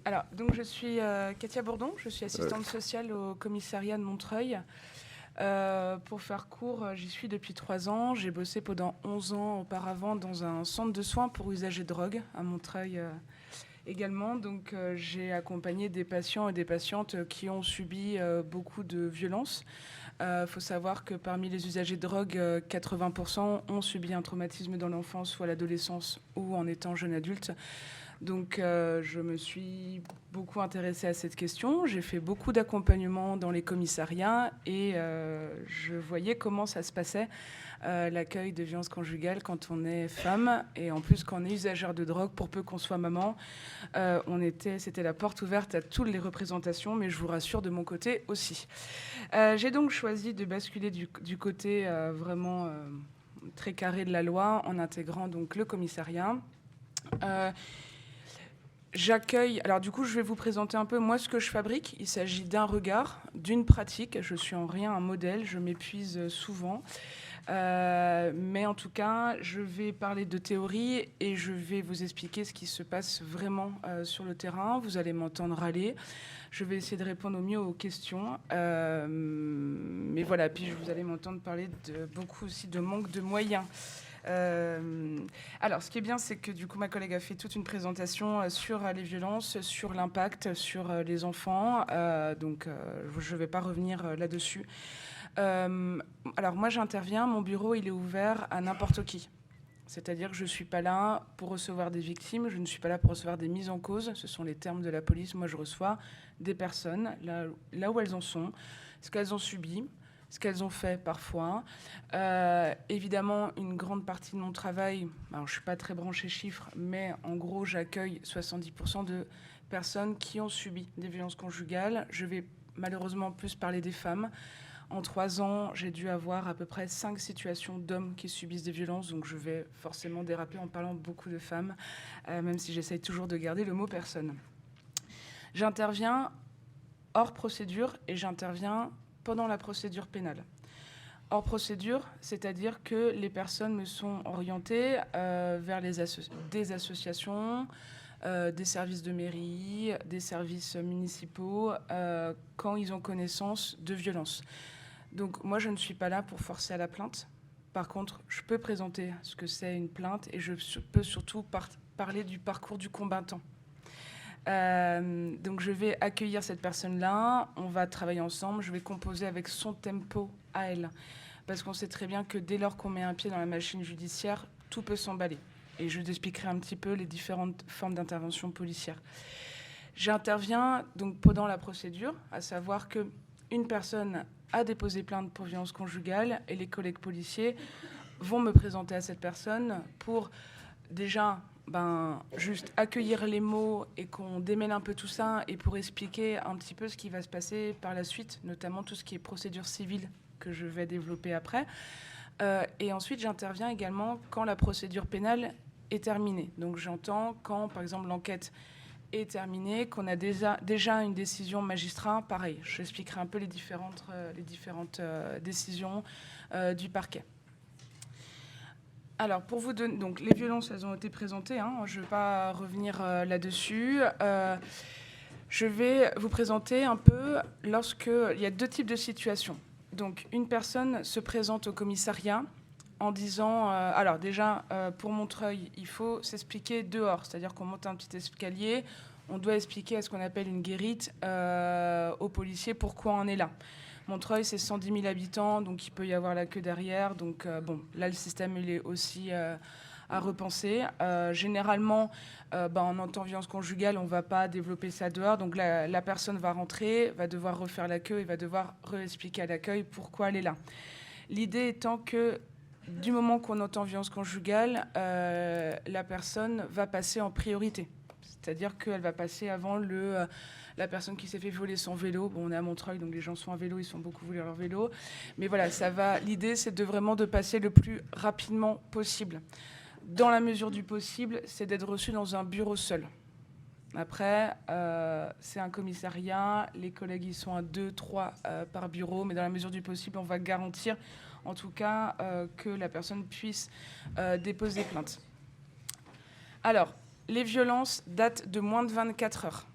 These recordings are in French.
Alors, donc je suis Katia Bourdon, je suis assistante sociale au commissariat de Montreuil. Pour faire court, j'y suis depuis 3 ans. J'ai bossé pendant 11 ans auparavant dans un centre de soins pour usagers de drogue à Montreuil également. Donc j'ai accompagné des patients et des patientes qui ont subi beaucoup de violences. Faut savoir que parmi les usagers de drogue, 80% ont subi un traumatisme dans l'enfance ou à l'adolescence ou en étant jeune adulte. Donc je me suis beaucoup intéressée à cette question. J'ai fait beaucoup d'accompagnement dans les commissariats et je voyais comment ça se passait, l'accueil de violences conjugales quand on est femme et en plus quand on est usagère de drogue, pour peu qu'on soit maman. C'était la porte ouverte à toutes les représentations, mais je vous rassure de mon côté aussi. J'ai donc choisi de basculer du côté vraiment très carré de la loi en intégrant donc le commissariat. J'accueille. Alors du coup, je vais vous présenter un peu moi ce que je fabrique. Il s'agit d'un regard, d'une pratique. Je suis en rien un modèle. Je m'épuise souvent, mais en tout cas, je vais parler de théorie et je vais vous expliquer ce qui se passe vraiment sur le terrain. Vous allez m'entendre râler. Je vais essayer de répondre au mieux aux questions, mais voilà. Puis vous allez m'entendre parler beaucoup aussi de manque de moyens. Alors, ce qui est bien, c'est que du coup, ma collègue a fait toute une présentation sur les violences, sur l'impact sur les enfants. Donc, je ne vais pas revenir là-dessus. Alors, moi, j'interviens. Mon bureau, il est ouvert à n'importe qui. C'est-à-dire que je ne suis pas là pour recevoir des victimes, je ne suis pas là pour recevoir des mises en cause. Ce sont les termes de la police. Moi, je reçois des personnes là où elles en sont, ce qu'elles ont subi, ce qu'elles ont fait parfois. Évidemment, une grande partie de mon travail, alors je ne suis pas très branchée chiffres, mais en gros, j'accueille 70% de personnes qui ont subi des violences conjugales. Je vais malheureusement plus parler des femmes. En 3 ans, j'ai dû avoir à peu près 5 situations d'hommes qui subissent des violences, donc je vais forcément déraper en parlant beaucoup de femmes, même si j'essaye toujours de garder le mot personne. J'interviens hors procédure et j'interviens pendant la procédure pénale. Hors procédure, c'est-à-dire que les personnes me sont orientées vers des associations, des services de mairie, des services municipaux, quand ils ont connaissance de violences. Donc moi, je ne suis pas là pour forcer à la plainte. Par contre, je peux présenter ce que c'est une plainte et je peux surtout parler du parcours du combattant. Donc je vais accueillir cette personne-là, on va travailler ensemble, je vais composer avec son tempo à elle. Parce qu'on sait très bien que dès lors qu'on met un pied dans la machine judiciaire, tout peut s'emballer. Et je vous expliquerai un petit peu les différentes formes d'intervention policière. J'interviens donc pendant la procédure, à savoir qu'une personne a déposé plainte pour violence conjugale et les collègues policiers vont me présenter à cette personne pour déjà juste accueillir les mots et qu'on démêle un peu tout ça et pour expliquer un petit peu ce qui va se passer par la suite, notamment tout ce qui est procédure civile que je vais développer après. Et ensuite, j'interviens également quand la procédure pénale est terminée. Donc j'entends quand, par exemple, l'enquête est terminée, qu'on a déjà une décision magistrat, pareil. J'expliquerai un peu les différentes décisions du parquet. Alors, pour vous donner... Donc, les violences, elles ont été présentées. Je ne vais pas revenir là-dessus. Je vais vous présenter un peu lorsqu'il y a 2 types de situations. Donc, une personne se présente au commissariat en disant... alors, déjà, pour Montreuil, il faut s'expliquer dehors. C'est-à-dire qu'on monte un petit escalier. On doit expliquer à ce qu'on appelle une guérite aux policiers pourquoi on est là. Montreuil, c'est 110 000 habitants, donc il peut y avoir la queue derrière. Donc, là, le système, il est aussi à repenser. Généralement, en entend violence conjugale, on ne va pas développer ça dehors. Donc, la personne va rentrer, va devoir refaire la queue et va devoir réexpliquer à l'accueil pourquoi elle est là. L'idée étant que, du moment qu'on entend violence conjugale, la personne va passer en priorité. C'est-à-dire qu'elle va passer avant la personne qui s'est fait voler son vélo. Bon, on est à Montreuil, donc les gens sont à vélo, ils sont beaucoup volés leur vélo. Mais voilà, l'idée, c'est vraiment de passer le plus rapidement possible. Dans la mesure du possible, c'est d'être reçu dans un bureau seul. Après, c'est un commissariat, les collègues, ils sont à 2, 3 par bureau, mais dans la mesure du possible, on va garantir, en tout cas, que la personne puisse déposer plainte. Alors, les violences datent de moins de 24 heures.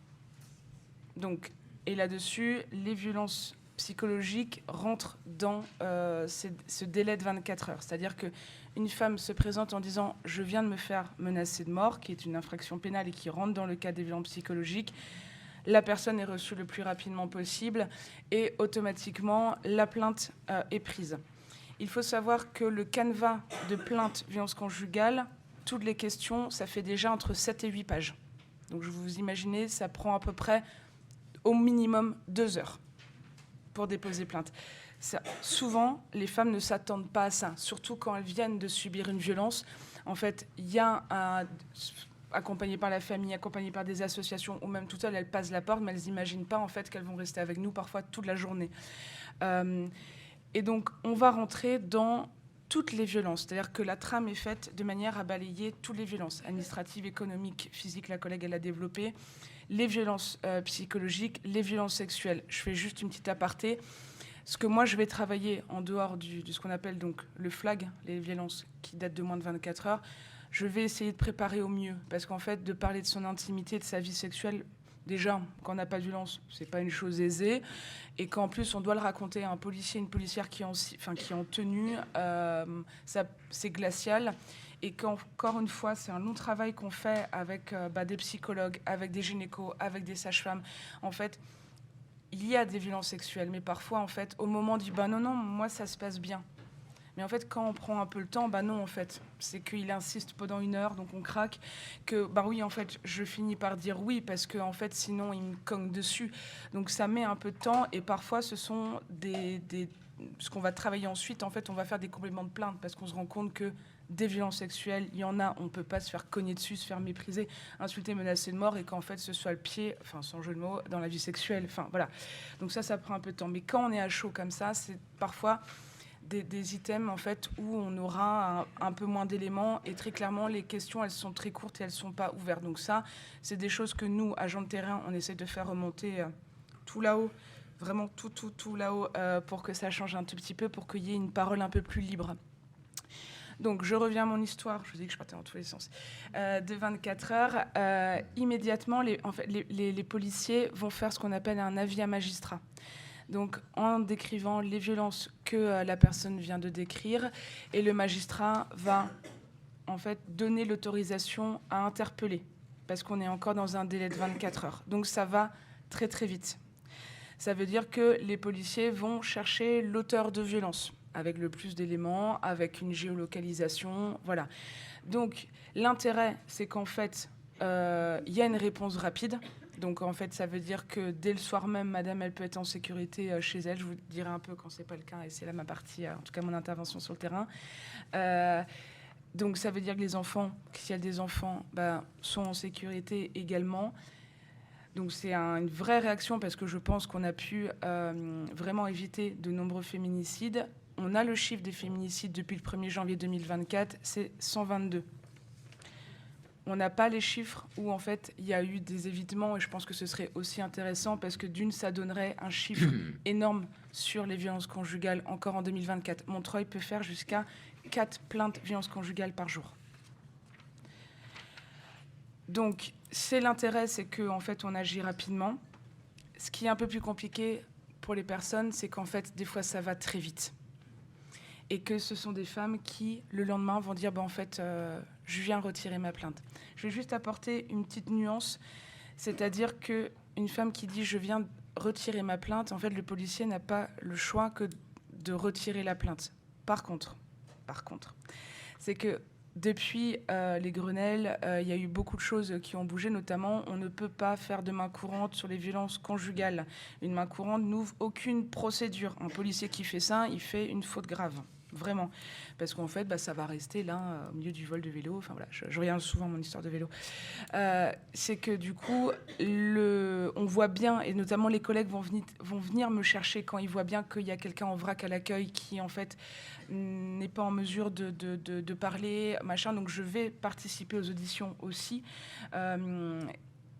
Donc, et là-dessus, les violences psychologiques rentrent dans ce délai de 24 heures. C'est-à-dire qu'une femme se présente en disant « je viens de me faire menacer de mort », qui est une infraction pénale et qui rentre dans le cadre des violences psychologiques. La personne est reçue le plus rapidement possible et automatiquement, la plainte est prise. Il faut savoir que le canevas de plainte violence conjugale, toutes les questions, ça fait déjà entre 7 et 8 pages. Donc, je vous imaginez, ça prend à peu près au minimum 2 heures pour déposer plainte. Ça, souvent, les femmes ne s'attendent pas à ça, surtout quand elles viennent de subir une violence. En fait, il y a accompagnées par la famille, accompagnées par des associations, ou même toutes seules, elles passent la porte, mais elles n'imaginent pas en fait qu'elles vont rester avec nous parfois toute la journée. Et donc, on va rentrer dans toutes les violences. C'est-à-dire que la trame est faite de manière à balayer toutes les violences administratives, économiques, physiques, la collègue, elle a développé, les violences psychologiques, les violences sexuelles. Je fais juste une petite aparté. Ce que moi, je vais travailler en dehors de ce qu'on appelle donc le flag, les violences qui datent de moins de 24 heures, je vais essayer de préparer au mieux. Parce qu'en fait, de parler de son intimité, de sa vie sexuelle, déjà, quand on n'a pas de violence, c'est pas une chose aisée. Et qu'en plus, on doit le raconter à un policier, une policière qui est en tenue, c'est glacial. Et qu'encore une fois, c'est un long travail qu'on fait avec des psychologues, avec des gynécos, avec des sages-femmes. En fait, il y a des violences sexuelles, mais parfois, en fait, au moment du « non, moi, ça se passe bien ». Mais en fait, quand on prend un peu le temps, non, en fait, c'est qu'il insiste pendant 1 heure, donc on craque, que, oui, en fait, je finis par dire oui, parce que, en fait, sinon, il me cogne dessus. Donc, ça met un peu de temps, et parfois, ce sont ce qu'on va travailler ensuite, en fait, on va faire des compléments de plainte, parce qu'on se rend compte que des violences sexuelles, il y en a, on ne peut pas se faire cogner dessus, se faire mépriser, insulter, menacer de mort, et qu'en fait, ce soit le pied, sans jeu de mots, dans la vie sexuelle, voilà. Donc ça prend un peu de temps. Mais quand on est à chaud comme ça, c'est parfois des items en fait où on aura un peu moins d'éléments et très clairement les questions elles sont très courtes et elles sont pas ouvertes. Donc ça c'est des choses que nous agents de terrain on essaie de faire remonter tout là-haut, vraiment tout là-haut pour que ça change un tout petit peu, pour qu'il y ait une parole un peu plus libre. Donc je reviens à mon histoire, je vous dis que je partais dans tous les sens, de 24 heures. Immédiatement les policiers vont faire ce qu'on appelle un avis à magistrat. Donc, en décrivant les violences que la personne vient de décrire, et le magistrat va en fait donner l'autorisation à interpeller, parce qu'on est encore dans un délai de 24 heures. Donc, ça va très très vite. Ça veut dire que les policiers vont chercher l'auteur de violence, avec le plus d'éléments, avec une géolocalisation, voilà. Donc, l'intérêt, c'est qu'en fait, y a une réponse rapide. Donc, en fait, ça veut dire que dès le soir même, madame, elle peut être en sécurité chez elle. Je vous dirai un peu quand c'est pas le cas, et c'est là ma partie, en tout cas mon intervention sur le terrain. Donc, ça veut dire que les enfants, s'il y a des enfants, sont en sécurité également. Donc, c'est une vraie réaction parce que je pense qu'on a pu vraiment éviter de nombreux féminicides. On a le chiffre des féminicides depuis le 1er janvier 2024, c'est 122. On n'a pas les chiffres où, en fait, il y a eu des évitements, et je pense que ce serait aussi intéressant parce que, d'une, ça donnerait un chiffre énorme sur les violences conjugales encore en 2024. Montreuil peut faire jusqu'à 4 plaintes violences conjugales par jour. Donc, c'est l'intérêt, c'est qu'en fait, on agit rapidement. Ce qui est un peu plus compliqué pour les personnes, c'est qu'en fait, des fois, ça va très vite. Et que ce sont des femmes qui, le lendemain, vont dire en fait, je viens retirer ma plainte. Je vais juste apporter une petite nuance, c'est-à-dire qu'une femme qui dit je viens retirer ma plainte, en fait, le policier n'a pas le choix que de retirer la plainte. Par contre, c'est que depuis les Grenelles, il y a eu beaucoup de choses qui ont bougé, notamment on ne peut pas faire de main courante sur les violences conjugales. Une main courante n'ouvre aucune procédure. Un policier qui fait ça, il fait une faute grave. Vraiment, parce qu'en fait, ça va rester là, au milieu du vol de vélo. Enfin voilà, je reviens souvent à mon histoire de vélo. C'est que du coup, on voit bien, et notamment les collègues vont venir me chercher quand ils voient bien qu'il y a quelqu'un en vrac à l'accueil qui, en fait, n'est pas en mesure de parler, machin. Donc, je vais participer aux auditions aussi.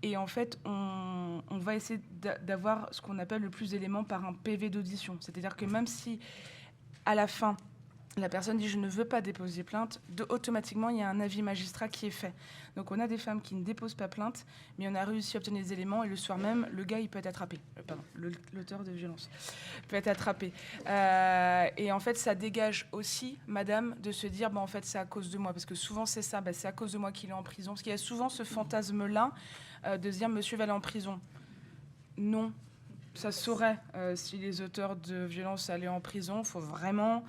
Et en fait, on va essayer d'avoir ce qu'on appelle le plus d'éléments par un PV d'audition. C'est-à-dire que même si, à la fin, la personne dit « je ne veux pas déposer plainte », automatiquement, il y a un avis magistrat qui est fait. Donc, on a des femmes qui ne déposent pas plainte, mais on a réussi à obtenir des éléments, et le soir même, le gars, il peut être attrapé. L'auteur de violence peut être attrapé. Et en fait, ça dégage aussi, madame, de se dire en fait, c'est à cause de moi. Parce que souvent, c'est ça, c'est à cause de moi qu'il est en prison. Parce qu'il y a souvent ce fantasme-là de se dire « monsieur va aller en prison ». Non. Ça se saurait si les auteurs de violences allaient en prison. Il faut vraiment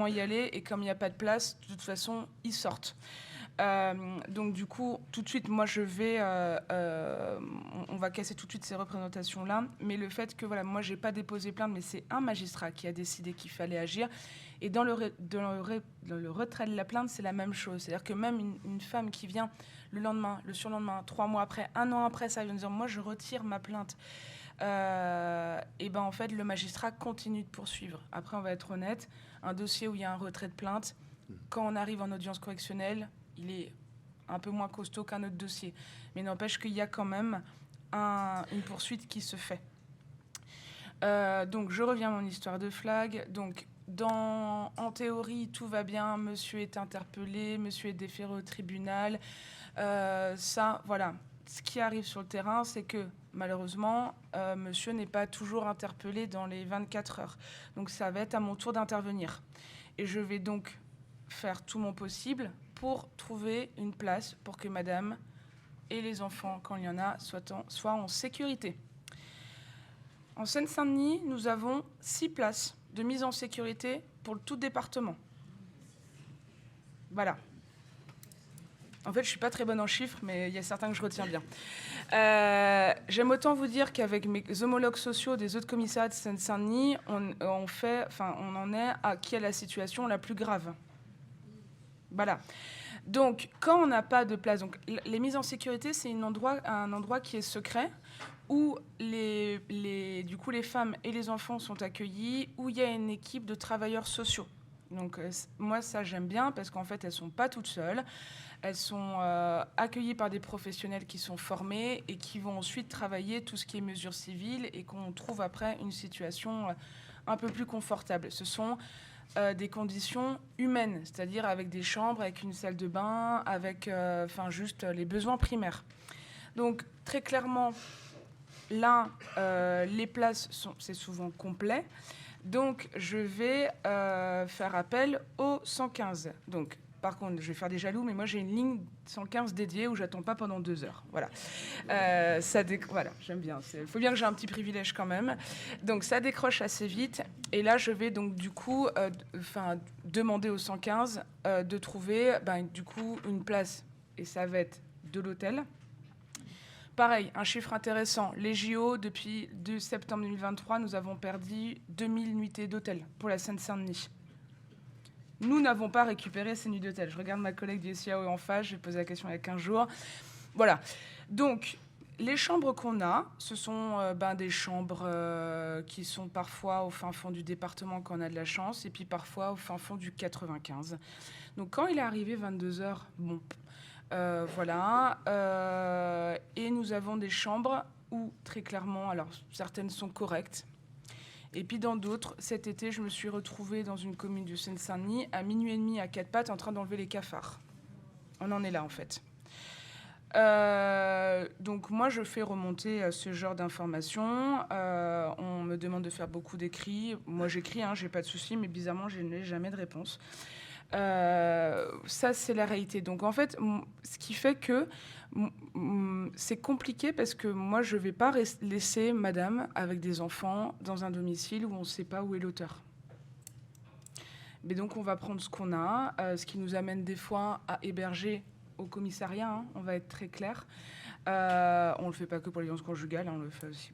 y aller. Et comme il n'y a pas de place, de toute façon, ils sortent. Donc du coup, tout de suite, moi, je vais... on va casser tout de suite ces représentations-là. Mais le fait que, voilà, moi, je n'ai pas déposé plainte, mais c'est un magistrat qui a décidé qu'il fallait agir. Et dans le retrait de la plainte, c'est la même chose. C'est-à-dire que même une femme qui vient le lendemain, le surlendemain, 3 mois après, 1 an après, ça vient dire « moi, je retire ma plainte ». Et ben en fait le magistrat continue de poursuivre. Après, on va être honnête, un dossier où il y a un retrait de plainte, quand on arrive en audience correctionnelle, il est un peu moins costaud qu'un autre dossier, mais n'empêche qu'il y a quand même une poursuite qui se fait. Donc je reviens à mon histoire de flag. Donc en théorie, tout va bien, monsieur est interpellé, monsieur est déféré au tribunal. Ça, voilà. Ce qui arrive sur le terrain, c'est que malheureusement, monsieur n'est pas toujours interpellé dans les 24 heures. Donc ça va être à mon tour d'intervenir. Et je vais donc faire tout mon possible pour trouver une place pour que madame et les enfants, quand il y en a, soient en sécurité. En Seine-Saint-Denis, nous avons 6 places de mise en sécurité pour le tout département. Voilà. En fait, je ne suis pas très bonne en chiffres, mais il y a certains que je retiens bien. J'aime autant vous dire qu'avec mes homologues sociaux des autres commissariats de Seine-Saint-Denis, on en est à qui a la situation la plus grave. Voilà. Donc, quand on n'a pas de place, donc les mises en sécurité, c'est un endroit qui est secret, où du coup, les femmes et les enfants sont accueillis, où il y a une équipe de travailleurs sociaux. Donc, moi, ça, j'aime bien, parce qu'en fait, elles ne sont pas toutes seules. Elles sont accueillies par des professionnels qui sont formés et qui vont ensuite travailler tout ce qui est mesures civiles et qu'on trouve après une situation un peu plus confortable. Ce sont des conditions humaines, c'est-à-dire avec des chambres, avec une salle de bain, avec juste les besoins primaires. Donc, très clairement, là, les places, c'est souvent complet. Donc, je vais faire appel au 115. Donc, par contre, je vais faire des jaloux, mais moi, j'ai une ligne 115 dédiée où j'attends pas pendant 2 heures. Voilà. Voilà, j'aime bien. Il faut bien que j'ai un petit privilège quand même. Donc, ça décroche assez vite. Et là, je vais donc, du coup, demander au 115 de trouver, du coup, une place. Et ça va être de l'hôtel. Pareil, un chiffre intéressant. Les JO, depuis 2 septembre 2023, nous avons perdu 2000 nuitées d'hôtel pour la Seine-Saint-Denis. Nous n'avons pas récupéré ces nuits d'hôtel. Je regarde ma collègue du SIAO en face, j'ai posé la question il y a 15 jours. Voilà. Donc, les chambres qu'on a, ce sont des chambres qui sont parfois au fin fond du département quand on a de la chance, et puis parfois au fin fond du 95. Donc, quand il est arrivé 22h, bon... voilà. Et nous avons des chambres où, très clairement, alors certaines sont correctes. Et puis dans d'autres, cet été, je me suis retrouvée dans une commune du Seine-Saint-Denis à minuit et demi à 4 pattes en train d'enlever les cafards. On en est là, en fait. Donc moi, je fais remonter ce genre d'informations. On me demande de faire beaucoup d'écrits. Moi, j'écris, j'ai pas de souci, mais bizarrement, je n'ai jamais de réponse. Ça, c'est la réalité. Donc, en fait, ce qui fait que c'est compliqué parce que moi, je ne vais pas laisser madame avec des enfants dans un domicile où on ne sait pas où est l'auteur. Mais donc, on va prendre ce qu'on a, ce qui nous amène des fois à héberger au commissariat, on va être très clair. On ne le fait pas que pour les violences conjugales, on le fait aussi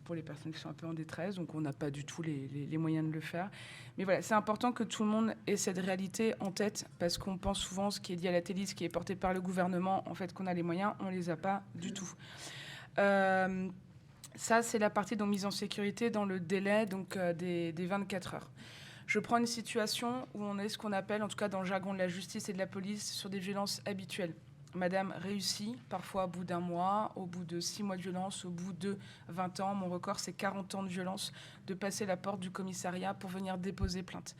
pour les personnes qui sont un peu en détresse, donc on n'a pas du tout les moyens de le faire. Mais voilà, c'est important que tout le monde ait cette réalité en tête, parce qu'on pense souvent ce qui est dit à la télé, ce qui est porté par le gouvernement, en fait, qu'on a les moyens, on ne les a pas du tout. Ça, c'est la partie mise en sécurité dans le délai des 24 heures. Je prends une situation où on est ce qu'on appelle, en tout cas dans le jargon de la justice et de la police, sur des violences habituelles. Madame réussit, parfois au bout d'1 mois, au bout de 6 mois de violence, au bout de 20 ans. Mon record, c'est 40 ans de violence, de passer la porte du commissariat pour venir déposer plainte.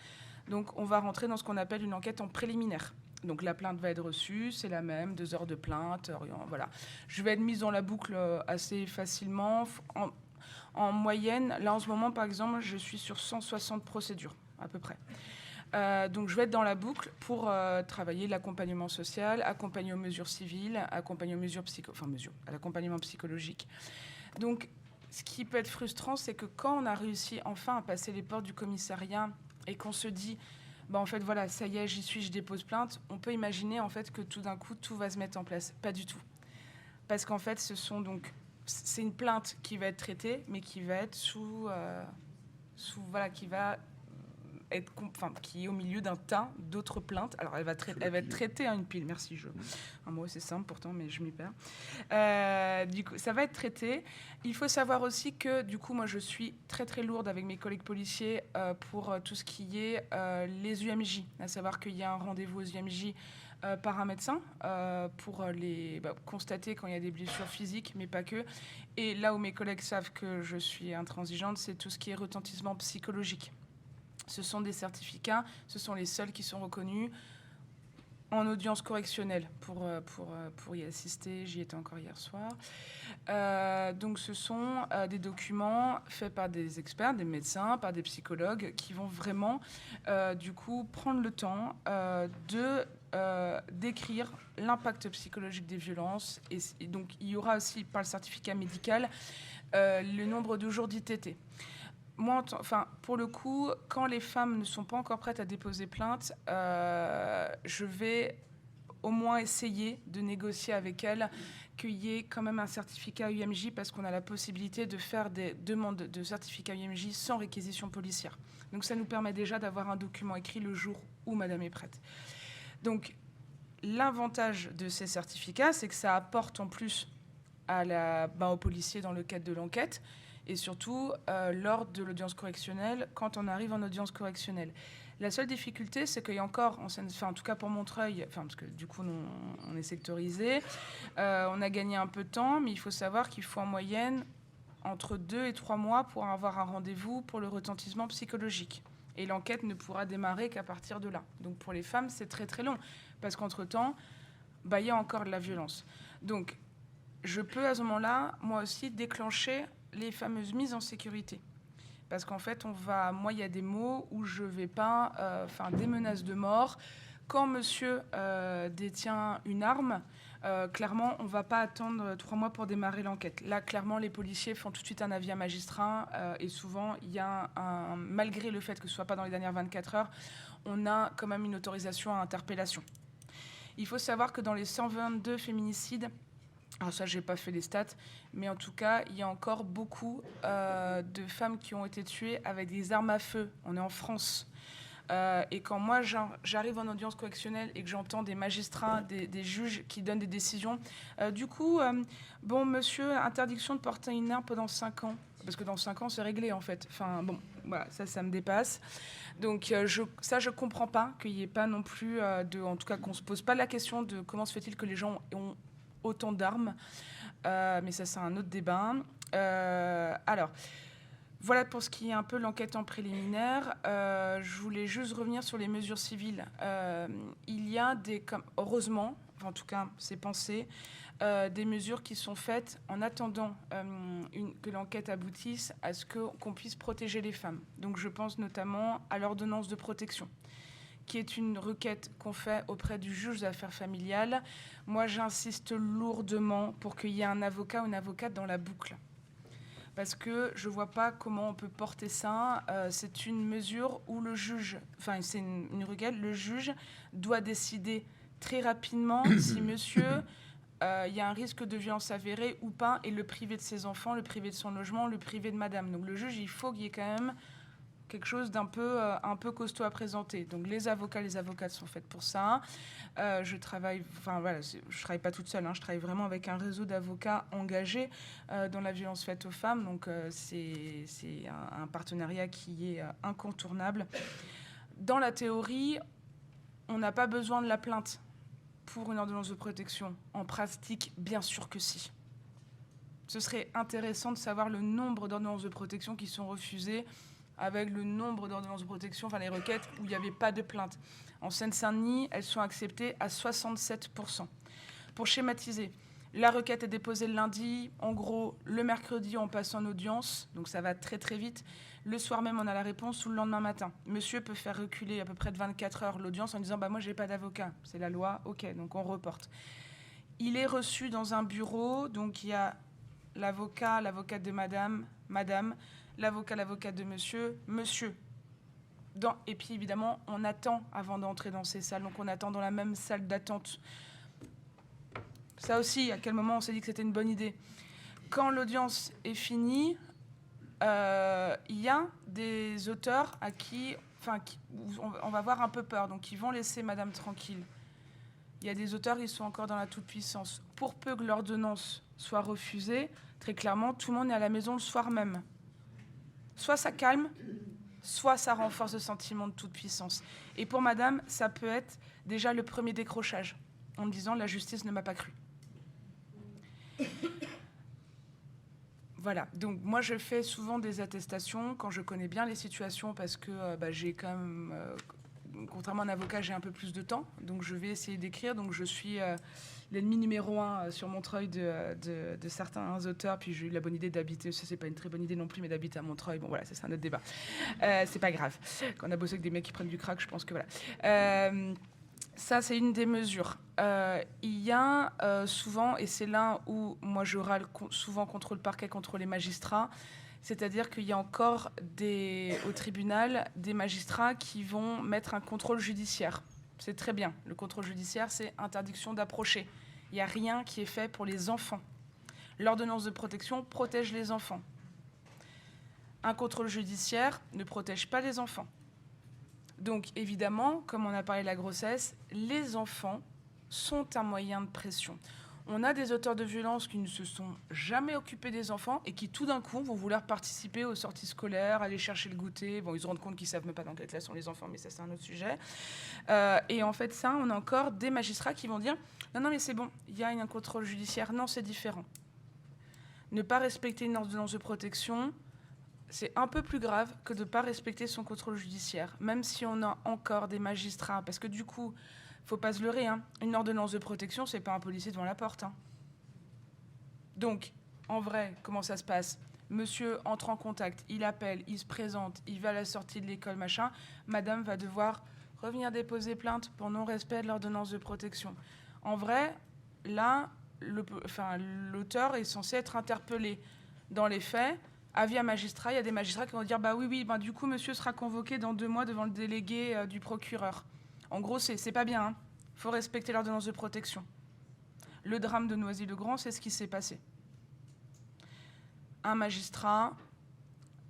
Donc, on va rentrer dans ce qu'on appelle une enquête en préliminaire. Donc, la plainte va être reçue, c'est la même, 2 heures de plainte, voilà. Je vais être mise dans la boucle assez facilement. En moyenne, là, en ce moment, par exemple, je suis sur 160 procédures, à peu près. Donc, je vais être dans la boucle pour travailler l'accompagnement social, accompagner aux mesures civiles, accompagner aux mesures à l'accompagnement psychologique. Donc, ce qui peut être frustrant, c'est que quand on a réussi enfin à passer les portes du commissariat et qu'on se dit, en fait, voilà, ça y est, j'y suis, je dépose plainte, on peut imaginer en fait que tout d'un coup, tout va se mettre en place. Pas du tout. Parce qu'en fait, c'est une plainte qui va être traitée, mais qui va être qui va être, qui est au milieu d'un tas d'autres plaintes. Alors, elle va être traitée à une pile. Merci, un mot c'est simple pourtant, mais je m'y perds. Du coup, ça va être traité. Il faut savoir aussi que, du coup, moi, je suis très, très lourde avec mes collègues policiers pour tout ce qui est les UMJ. À savoir qu'il y a un rendez-vous aux UMJ par un médecin pour constater quand il y a des blessures physiques, mais pas que. Et là où mes collègues savent que je suis intransigeante, c'est tout ce qui est retentissement psychologique. Ce sont des certificats, ce sont les seuls qui sont reconnus en audience correctionnelle pour y assister. J'y étais encore hier soir. Donc, ce sont des documents faits par des experts, des médecins, par des psychologues qui vont vraiment, du coup, prendre le temps de décrire l'impact psychologique des violences. Et donc, il y aura aussi, par le certificat médical, le nombre de jours d'ITT. Moi, pour le coup, quand les femmes ne sont pas encore prêtes à déposer plainte, je vais au moins essayer de négocier avec elles qu'il y ait quand même un certificat UMJ parce qu'on a la possibilité de faire des demandes de certificat UMJ sans réquisition policière. Donc ça nous permet déjà d'avoir un document écrit le jour où madame est prête. Donc l'avantage de ces certificats, c'est que ça apporte en plus aux policiers dans le cadre de l'enquête et surtout lors de l'audience correctionnelle, quand on arrive en audience correctionnelle. La seule difficulté, c'est qu'il y a encore, en tout cas pour Montreuil, parce que du coup, on est sectorisé, on a gagné un peu de temps, mais il faut savoir qu'il faut en moyenne entre 2 et 3 mois pour avoir un rendez-vous pour le retentissement psychologique. Et l'enquête ne pourra démarrer qu'à partir de là. Donc pour les femmes, c'est très très long, parce qu'entre-temps, il y a encore de la violence. Donc, je peux à ce moment-là, moi aussi, déclencher les fameuses mises en sécurité. Parce qu'en fait, moi, il y a des mots où je ne vais pas... des menaces de mort. Quand monsieur détient une arme, clairement, on ne va pas attendre 3 mois pour démarrer l'enquête. Là, clairement, les policiers font tout de suite un avis à magistrat. Et souvent, il y a malgré le fait que ce ne soit pas dans les dernières 24 heures, on a quand même une autorisation à interpellation. Il faut savoir que dans les 122 féminicides, alors ça, je n'ai pas fait les stats, mais en tout cas, il y a encore beaucoup de femmes qui ont été tuées avec des armes à feu. On est en France. Et quand moi, j'arrive en audience correctionnelle et que j'entends des magistrats, des juges qui donnent des décisions, monsieur, interdiction de porter une arme pendant 5 ans. Parce que dans 5 ans, c'est réglé, en fait. Voilà, ça me dépasse. Donc, je ne comprends pas qu'il n'y ait pas non plus en tout cas, qu'on ne se pose pas la question de comment se fait-il que les gens ont autant d'armes, mais ça, c'est un autre débat. Alors, voilà pour ce qui est un peu l'enquête en préliminaire. Je voulais juste revenir sur les mesures civiles. Il y a heureusement, en tout cas, c'est pensé, des mesures qui sont faites en attendant que l'enquête aboutisse à ce qu'on puisse protéger les femmes. Donc, je pense notamment à l'ordonnance de protection, qui est une requête qu'on fait auprès du juge d'affaires familiales. Moi, j'insiste lourdement pour qu'il y ait un avocat ou une avocate dans la boucle. Parce que je ne vois pas comment on peut porter ça. C'est une mesure où le juge, c'est une requête, le juge doit décider très rapidement si monsieur, il y a un risque de violence avérée ou pas, et le priver de ses enfants, le priver de son logement, le priver de madame. Donc le juge, il faut qu'il y ait quand même quelque chose un peu costaud à présenter. Donc les avocates sont faites pour ça. Je travaille pas toute seule, je travaille vraiment avec un réseau d'avocats engagés dans la violence faite aux femmes. Donc c'est un partenariat qui est incontournable. Dans la théorie, on n'a pas besoin de la plainte pour une ordonnance de protection. En pratique, bien sûr que si. Ce serait intéressant de savoir le nombre d'ordonnances de protection qui sont refusées. avec le nombre d'ordonnances de protection, enfin les requêtes où il n'y avait pas de plainte. En Seine-Saint-Denis, elles sont acceptées à 67%. Pour schématiser, la requête est déposée le lundi. En gros, le mercredi, on passe en audience. Donc ça va très très vite. Le soir même, on a la réponse ou le lendemain matin. Monsieur peut faire reculer à peu près de 24 heures l'audience en disant « moi, je n'ai pas d'avocat. C'est la loi. OK, donc on reporte ». Il est reçu dans un bureau. Donc il y a l'avocat, l'avocate de madame, l'avocat, l'avocate de monsieur. Et puis évidemment, on attend avant d'entrer dans ces salles. Donc on attend dans la même salle d'attente. Ça aussi, à quel moment on s'est dit que c'était une bonne idée. Quand l'audience est finie, il y a des auteurs à qui on va avoir un peu peur. Donc ils vont laisser madame tranquille. Il y a des auteurs, ils sont encore dans la toute-puissance. Pour peu que l'ordonnance soit refusée, très clairement, tout le monde est à la maison le soir même. Soit ça calme, soit ça renforce le sentiment de toute-puissance. Et pour madame, ça peut être déjà le premier décrochage, en me disant « la justice ne m'a pas cru ». Voilà, donc moi je fais souvent des attestations quand je connais bien les situations parce que j'ai quand même, contrairement à un avocat, j'ai un peu plus de temps, donc je vais essayer d'écrire. Donc je suis l'ennemi numéro 1 sur Montreuil de certains auteurs, puis j'ai eu la bonne idée d'habiter, ça c'est pas une très bonne idée non plus, mais d'habiter à Montreuil, bon voilà, ça c'est un autre débat. C'est pas grave, quand on a bossé avec des mecs qui prennent du crack, je pense que voilà. Ça, c'est une des mesures. Il y a souvent, et c'est là où moi je râle souvent contre le parquet, contre les magistrats, c'est-à-dire qu'il y a encore au tribunal des magistrats qui vont mettre un contrôle judiciaire. C'est très bien. Le contrôle judiciaire, c'est interdiction d'approcher. Il n'y a rien qui est fait pour les enfants. L'ordonnance de protection protège les enfants. Un contrôle judiciaire ne protège pas les enfants. Donc, évidemment, comme on a parlé de la grossesse, les enfants sont un moyen de pression. On a des auteurs de violences qui ne se sont jamais occupés des enfants et qui, tout d'un coup, vont vouloir participer aux sorties scolaires, aller chercher le goûter. Bon, ils se rendent compte qu'ils ne savent même pas dans quelle classe sont les enfants, mais ça, c'est un autre sujet. Et en fait, ça, on a encore des magistrats qui vont dire « Non, mais c'est bon, il y a un contrôle judiciaire. Non, c'est différent. » Ne pas respecter une ordonnance de protection, c'est un peu plus grave que de ne pas respecter son contrôle judiciaire, même si on a encore des magistrats. Parce que du coup, il ne faut pas se leurrer, hein, une ordonnance de protection, ce n'est pas un policier devant la porte. Hein. Donc, en vrai, comment ça se passe ? Monsieur entre en contact, il appelle, il se présente, il va à la sortie de l'école, machin. Madame va devoir revenir déposer plainte pour non-respect de l'ordonnance de protection. En vrai, là, l'auteur est censé être interpellé. Dans les faits, avis à magistrat, il y a des magistrats qui vont dire oui, du coup, monsieur sera convoqué dans 2 mois devant le délégué du procureur. En gros, c'est pas bien. Il faut respecter l'ordonnance de protection. Le drame de Noisy-le-Grand, c'est ce qui s'est passé. Un magistrat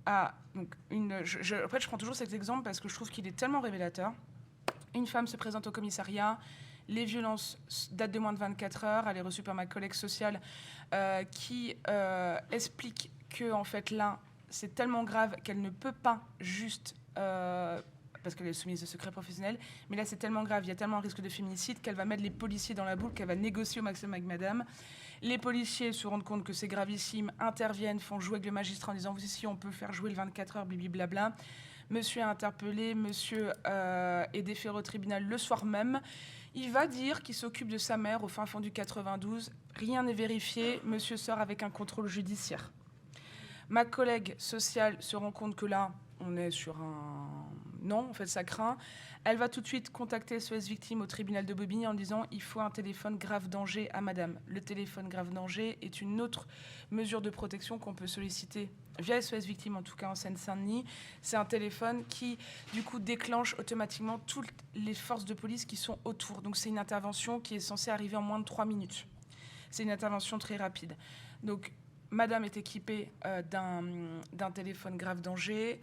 a... Donc en fait, je prends toujours cet exemple parce que je trouve qu'il est tellement révélateur. Une femme se présente au commissariat. Les violences datent de moins de 24 heures. Elle est reçue par ma collègue sociale qui explique que, en fait, là, c'est tellement grave qu'elle ne peut pas juste... parce qu'elle est soumise au secret professionnel, mais là, c'est tellement grave, il y a tellement un risque de féminicide qu'elle va mettre les policiers dans la boucle, qu'elle va négocier au maximum avec madame. Les policiers se rendent compte que c'est gravissime, interviennent, font jouer avec le magistrat en disant « si on peut faire jouer le 24 heures, blablabla ». Monsieur est interpellé, monsieur est déféré au tribunal le soir même. Il va dire qu'il s'occupe de sa mère au fin fond du 92. Rien n'est vérifié, monsieur sort avec un contrôle judiciaire. Ma collègue sociale se rend compte que là, on est sur un... Non, en fait, ça craint. Elle va tout de suite contacter SOS Victime au tribunal de Bobigny en disant « il faut un téléphone grave danger à madame ». Le téléphone grave danger est une autre mesure de protection qu'on peut solliciter via SOS Victime, en tout cas en Seine-Saint-Denis. C'est un téléphone qui, du coup, déclenche automatiquement toutes les forces de police qui sont autour. Donc, c'est une intervention qui est censée arriver en moins de 3 minutes. C'est une intervention très rapide. Donc, madame est équipée d'un téléphone grave danger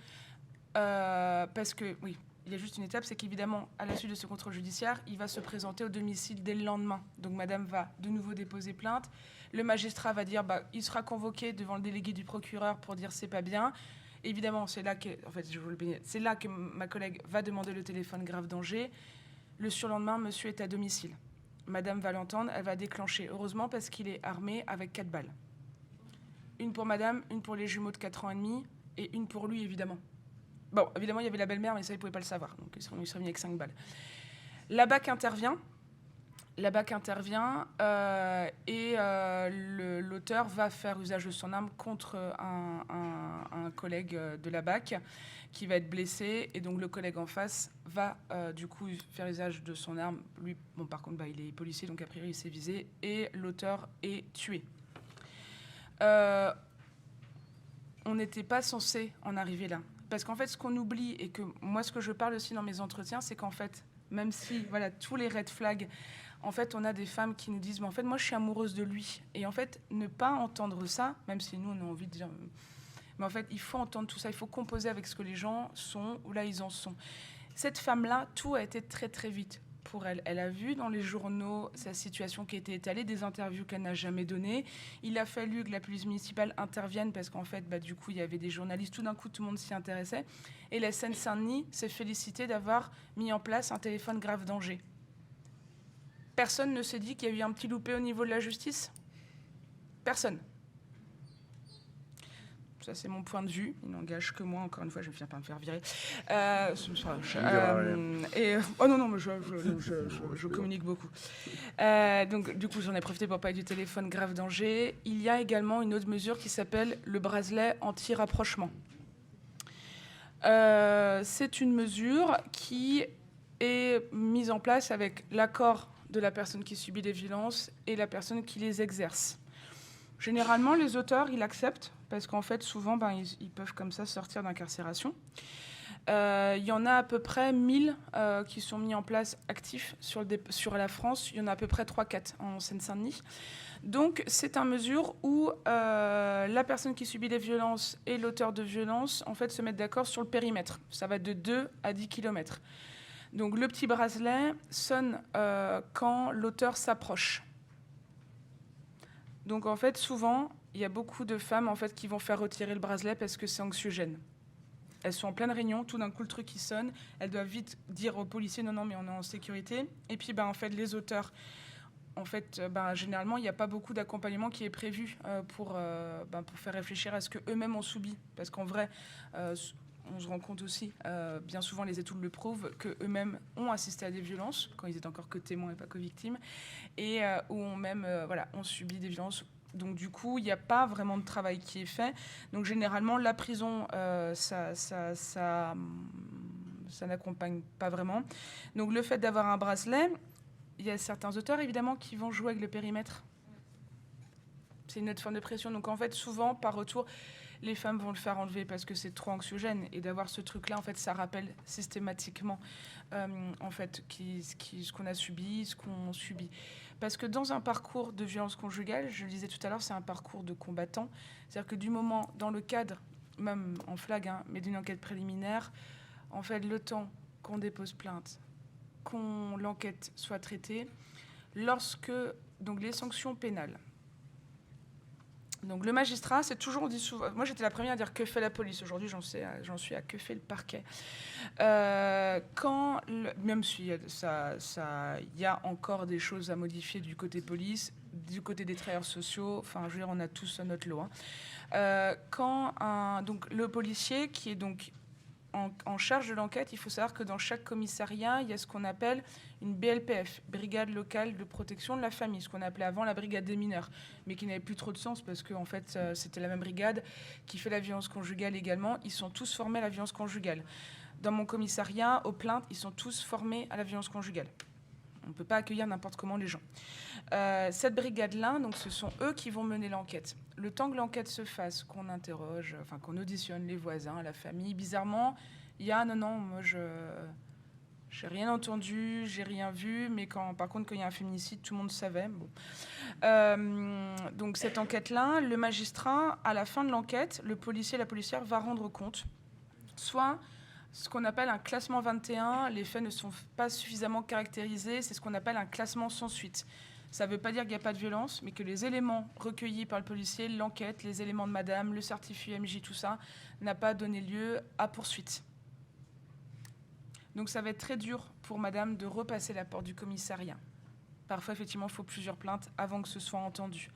parce que, oui, il y a juste une étape, c'est qu'évidemment, à la suite de ce contrôle judiciaire, il va se présenter au domicile dès le lendemain. Donc, madame va de nouveau déposer plainte. Le magistrat va dire, il sera convoqué devant le délégué du procureur pour dire c'est pas bien. Évidemment, c'est là que ma collègue va demander le téléphone grave danger. Le surlendemain, monsieur est à domicile. Madame va l'entendre, elle va déclencher. Heureusement, parce qu'il est armé avec 4 balles. Une pour madame, une pour les jumeaux de 4 ans et demi, et une pour lui, évidemment. Bon, évidemment, il y avait la belle-mère, mais ça, ils ne pouvaient pas le savoir. Donc, ils seraient venus avec 5 balles. La BAC intervient. Et l'auteur va faire usage de son arme contre un collègue de la BAC qui va être blessé. Et donc, le collègue en face va, du coup, faire usage de son arme. Lui, bon, par contre, il est policier, donc a priori, il s'est visé. Et l'auteur est tué. On n'était pas censé en arriver là. Parce qu'en fait, ce qu'on oublie, et que moi, ce que je parle aussi dans mes entretiens, c'est qu'en fait, même si, voilà, tous les red flags, en fait, on a des femmes qui nous disent, mais en fait, moi, je suis amoureuse de lui. Et en fait, ne pas entendre ça, même si nous, on a envie de dire... Mais en fait, il faut entendre tout ça, il faut composer avec ce que les gens sont, ou là, ils en sont. Cette femme-là, tout a été très, très vite pour elle. Elle a vu dans les journaux sa situation qui était étalée, des interviews qu'elle n'a jamais données. Il a fallu que la police municipale intervienne parce qu'en fait, du coup, il y avait des journalistes. Tout d'un coup, tout le monde s'y intéressait. Et la Seine-Saint-Denis s'est félicitée d'avoir mis en place un téléphone grave danger. Personne ne s'est dit qu'il y a eu un petit loupé au niveau de la justice. Personne. Ça, c'est mon point de vue. Il n'engage que moi. Encore une fois, je vais finir par me faire virer. Oh non, mais je communique beaucoup. Donc, du coup, j'en ai profité pour parler du téléphone grave danger. Il y a également une autre mesure qui s'appelle le bracelet anti-rapprochement. C'est une mesure qui est mise en place avec l'accord de la personne qui subit les violences et la personne qui les exerce. Généralement, les auteurs, ils acceptent, parce qu'en fait, souvent, ils peuvent comme ça sortir d'incarcération. Il y en a à peu près 1000 qui sont mis en place actifs sur la France. Il y en a à peu près 3-4 en Seine-Saint-Denis. Donc, c'est une mesure où la personne qui subit les violences et l'auteur de violences, en fait, se mettent d'accord sur le périmètre. Ça va de 2 à 10 km. Donc, le petit bracelet sonne quand l'auteur s'approche. Donc, en fait, souvent, il y a beaucoup de femmes en fait, qui vont faire retirer le bracelet parce que c'est anxiogène. Elles sont en pleine réunion, tout d'un coup, le truc qui sonne. Elles doivent vite dire aux policiers, non, mais on est en sécurité. Et puis, en fait, les auteurs, en fait, généralement, il n'y a pas beaucoup d'accompagnement qui est prévu pour faire réfléchir à ce qu'eux-mêmes ont subi. Parce qu'en vrai, on se rend compte aussi, bien souvent les études le prouvent, qu'eux-mêmes ont assisté à des violences, quand ils étaient encore que témoins et pas que victimes, et où ont subi des violences. Donc du coup, il n'y a pas vraiment de travail qui est fait. Donc généralement, la prison, ça n'accompagne pas vraiment. Donc le fait d'avoir un bracelet, il y a certains auteurs, évidemment, qui vont jouer avec le périmètre. C'est une autre forme de pression. Donc en fait, souvent, par retour, les femmes vont le faire enlever parce que c'est trop anxiogène. Et d'avoir ce truc-là, en fait, ça rappelle systématiquement en fait, ce qu'on a subi, ce qu'on subit. Parce que dans un parcours de violence conjugale, je le disais tout à l'heure, c'est un parcours de combattant. C'est-à-dire que du moment, dans le cadre, même en flag, mais d'une enquête préliminaire, en fait, le temps qu'on dépose plainte, l'enquête soit traitée, lorsque donc les sanctions pénales. Donc le magistrat, c'est toujours, on dit souvent, moi j'étais la première à dire que fait la police. Aujourd'hui, j'en suis à que fait le parquet. Même s'il y a encore des choses à modifier du côté police, du côté des travailleurs sociaux, enfin, je veux dire, on a tous notre lot. Donc le policier qui est donc en charge de l'enquête, il faut savoir que dans chaque commissariat, il y a ce qu'on appelle une BLPF, Brigade locale de protection de la famille, ce qu'on appelait avant la brigade des mineurs, mais qui n'avait plus trop de sens parce que en fait, c'était la même brigade qui fait la violence conjugale également. Ils sont tous formés à la violence conjugale. Dans mon commissariat, aux plaintes, ils sont tous formés à la violence conjugale. On ne peut pas accueillir n'importe comment les gens. Cette brigade-là, donc, ce sont eux qui vont mener l'enquête. Le temps que l'enquête se fasse, qu'on interroge, enfin qu'on auditionne les voisins, la famille, bizarrement, il y a non, moi j'ai rien entendu, j'ai rien vu, mais par contre, quand il y a un féminicide, tout le monde savait. Bon. Donc cette enquête-là, le magistrat, à la fin de l'enquête, le policier, la policière va rendre compte, soit ce qu'on appelle un classement 21, les faits ne sont pas suffisamment caractérisés, c'est ce qu'on appelle un classement sans suite. Ça ne veut pas dire qu'il n'y a pas de violence, mais que les éléments recueillis par le policier, l'enquête, les éléments de madame, le certificat MJ, tout ça, n'a pas donné lieu à poursuite. Donc ça va être très dur pour madame de repasser la porte du commissariat. Parfois, effectivement, il faut plusieurs plaintes avant que ce soit entendu.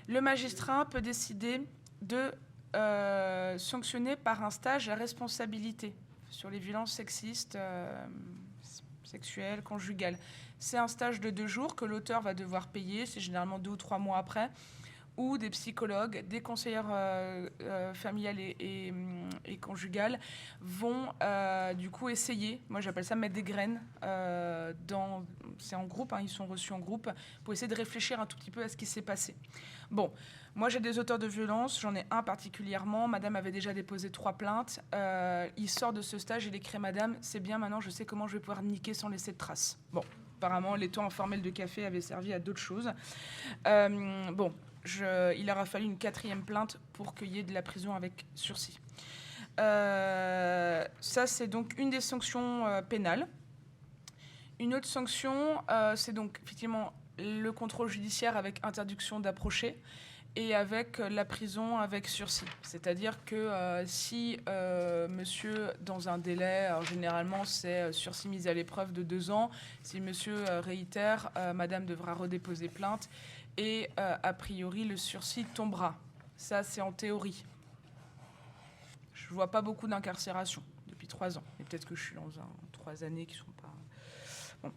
Le magistrat peut décider de sanctionné par un stage à responsabilité sur les violences sexistes, sexuelles, conjugales. C'est un stage de 2 jours que l'auteur va devoir payer, c'est généralement 2 ou 3 mois après, où des psychologues, des conseillères familiales et conjugales vont du coup essayer, moi j'appelle ça mettre des graines, c'est en groupe, ils sont reçus en groupe, pour essayer de réfléchir un tout petit peu à ce qui s'est passé. Bon, moi j'ai des auteurs de violence, j'en ai un particulièrement, madame avait déjà déposé 3 plaintes, il sort de ce stage, il écrit madame, c'est bien, maintenant je sais comment je vais pouvoir niquer sans laisser de traces. Bon, apparemment les temps informels de café avaient servi à d'autres choses. Bon, il aura fallu une 4e plainte pour qu'il y ait de la prison avec sursis. Ça, c'est donc une des sanctions pénales. Une autre sanction, c'est donc effectivement le contrôle judiciaire avec interdiction d'approcher et avec la prison avec sursis. C'est-à-dire que si monsieur, dans un délai, alors généralement c'est sursis mis à l'épreuve de 2 ans, si monsieur réitère, madame devra redéposer plainte et a priori le sursis tombera. Ça, c'est en théorie. Je ne vois pas beaucoup d'incarcération depuis 3 ans. Et peut-être que je suis dans 3 années qui ne sont pas... Bon.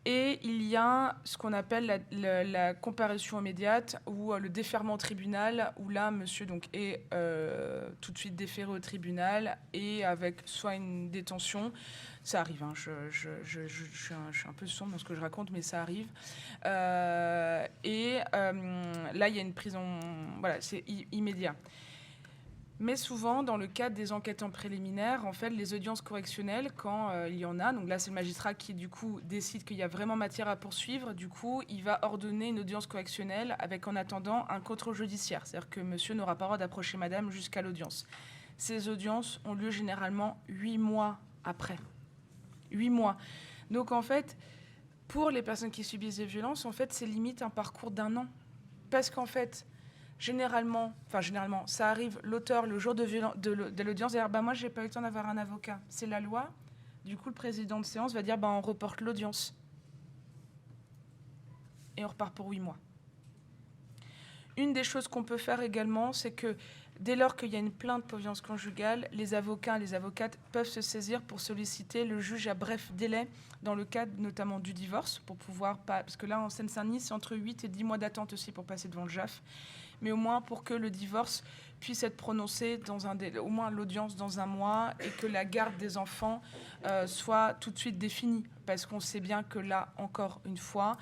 Et il y a ce qu'on appelle la comparution immédiate ou le défèrement au tribunal, où là, monsieur donc, est tout de suite déféré au tribunal et avec soit une détention, ça arrive, je suis un peu sombre dans ce que je raconte, mais ça arrive. Là, il y a une prison, voilà, c'est immédiat. Mais souvent, dans le cadre des enquêtes en préliminaire, en fait, les audiences correctionnelles, quand il y en a, donc là, c'est le magistrat qui, du coup, décide qu'il y a vraiment matière à poursuivre. Du coup, il va ordonner une audience correctionnelle avec, en attendant, un contrôle judiciaire. C'est-à-dire que monsieur n'aura pas le droit d'approcher madame jusqu'à l'audience. Ces audiences ont lieu généralement 8 mois après. 8 mois. Donc, en fait, pour les personnes qui subissent des violences, en fait, c'est limite un parcours d'1 an. Parce qu'en fait... Généralement, ça arrive, l'auteur, le jour de l'audience, va dire moi, j'ai pas eu le temps d'avoir un avocat. C'est la loi. Du coup, le président de séance va dire on reporte l'audience. Et on repart pour 8 mois. Une des choses qu'on peut faire également, c'est que dès lors qu'il y a une plainte pour violence conjugale, les avocats et les avocates peuvent se saisir pour solliciter le juge à bref délai dans le cadre notamment du divorce, pour pouvoir parce que là, en Seine-Saint-Denis, c'est entre 8 et 10 mois d'attente aussi pour passer devant le JAF. Mais au moins pour que le divorce puisse être prononcé dans au moins l'audience dans 1 mois et que la garde des enfants soit tout de suite définie. Parce qu'on sait bien que là, encore une fois,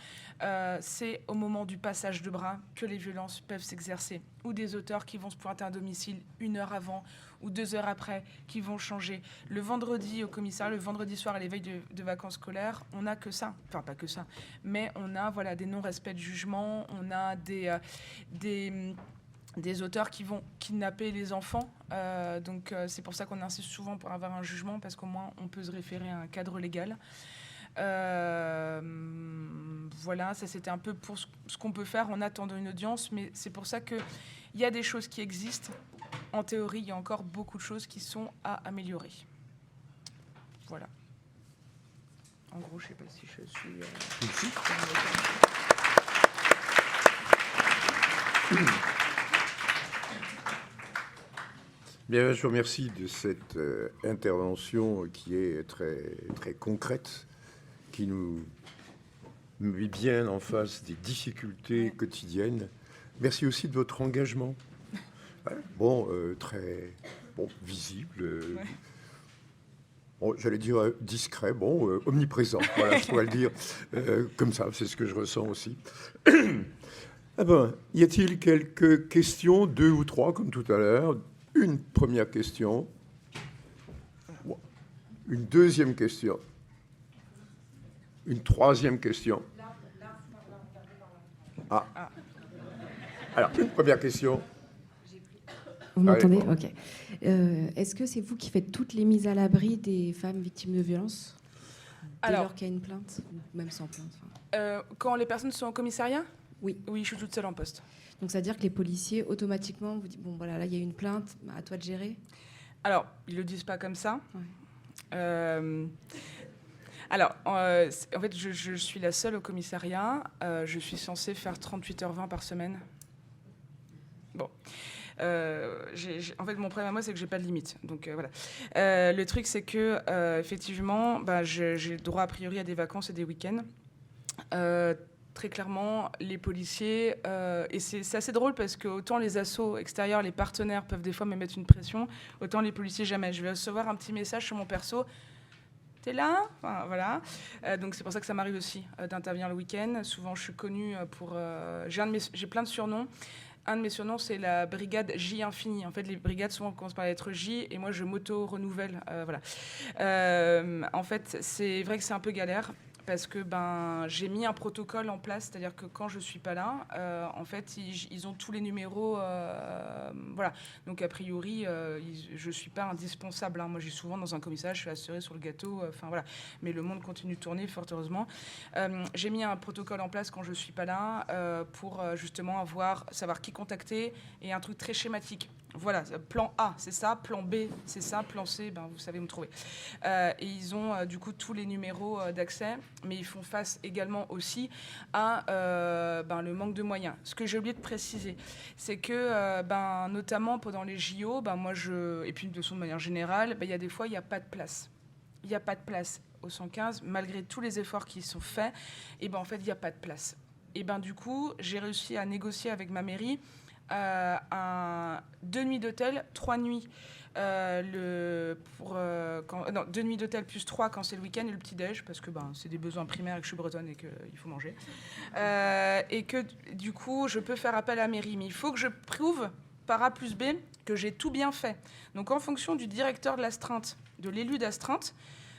c'est au moment du passage de bras que les violences peuvent s'exercer. Ou des auteurs qui vont se pointer à un domicile 1 heure avant ou 2 heures après, qui vont changer. Le vendredi au commissariat, le vendredi soir à l'éveil de vacances scolaires, on n'a que ça. Enfin, pas que ça. Mais on a des non-respects de jugement, on a des auteurs qui vont kidnapper les enfants. Donc, c'est pour ça qu'on insiste souvent pour avoir un jugement, parce qu'au moins, on peut se référer à un cadre légal. Voilà, ça c'était un peu pour ce qu'on peut faire en attendant une audience, mais c'est pour ça qu'il y a des choses qui existent. En théorie, il y a encore beaucoup de choses qui sont à améliorer. Voilà. En gros, je ne sais pas si je suis... Bien, je vous remercie de cette intervention qui est très, très concrète, qui nous met bien en face des difficultés quotidiennes. Merci aussi de votre engagement. Très visible. J'allais dire discret, omniprésent. Voilà, je pourrais le dire comme ça, c'est ce que je ressens aussi. Y a-t-il quelques questions, 2 ou 3, comme tout à l'heure? Une première question. Une deuxième question. Une 3e question. Alors, une première question. Vous m'entendez? Ok. Est-ce que c'est vous qui faites toutes les mises à l'abri des femmes victimes de violences dès lors qu'il y a une plainte, ou même sans plainte? Quand les personnes sont au commissariat? Oui. Oui, je suis toute seule en poste. Donc, c'est-à-dire que les policiers, automatiquement, vous disent, là, il y a une plainte, à toi de gérer? Alors, ils ne le disent pas comme ça. Ouais. En fait, je suis la seule au commissariat. Je suis censée faire 38h20 par semaine. Bon. En fait, mon problème à moi, c'est que j'ai pas de limite. Donc voilà. Le truc, c'est que effectivement, j'ai le droit a priori à des vacances et des week-ends. Très clairement, les policiers, et c'est assez drôle parce que autant les assos extérieurs, les partenaires peuvent des fois me mettre une pression, autant les policiers jamais. Je vais recevoir un petit message sur mon perso. T'es là, enfin, voilà. Donc c'est pour ça que ça m'arrive aussi d'intervenir le week-end. Souvent, je suis connue pour. J'ai plein de surnoms. Un de mes surnoms, c'est la brigade J infini. En fait, les brigades souvent commencent par la lettre J, et moi, je m'auto-renouvelle. Voilà. En fait, c'est vrai que c'est un peu galère. Parce que j'ai mis un protocole en place, c'est-à-dire que quand je suis pas là, en fait, ils ont tous les numéros, voilà. Donc a priori, je suis pas indispensable. Hein. Moi, j'ai souvent dans un commissariat, je suis la cerise sur le gâteau. Enfin voilà. Mais le monde continue de tourner, fort heureusement. J'ai mis un protocole en place quand je suis pas là pour justement savoir qui contacter, et un truc très schématique. Voilà, plan A, c'est ça, plan B, c'est ça, plan C, vous savez me trouver. Et ils ont du coup tous les numéros d'accès, mais ils font face également aussi à le manque de moyens. Ce que j'ai oublié de préciser, c'est que notamment pendant les JO, et puis de manière générale, il y a des fois, il n'y a pas de place. Il n'y a pas de place au 115, malgré tous les efforts qui sont faits, et en fait, il n'y a pas de place. Et du coup, j'ai réussi à négocier avec ma mairie 2 nuits d'hôtel, 3 nuits. 2 nuits d'hôtel plus 3 quand c'est le week-end, et le petit-déj, parce que c'est des besoins primaires et que je suis bretonne et qu'il faut manger. Et que du coup, je peux faire appel à la mairie. Mais il faut que je prouve par A plus B que j'ai tout bien fait. Donc en fonction du directeur de l'astreinte, de l'élu d'astreinte,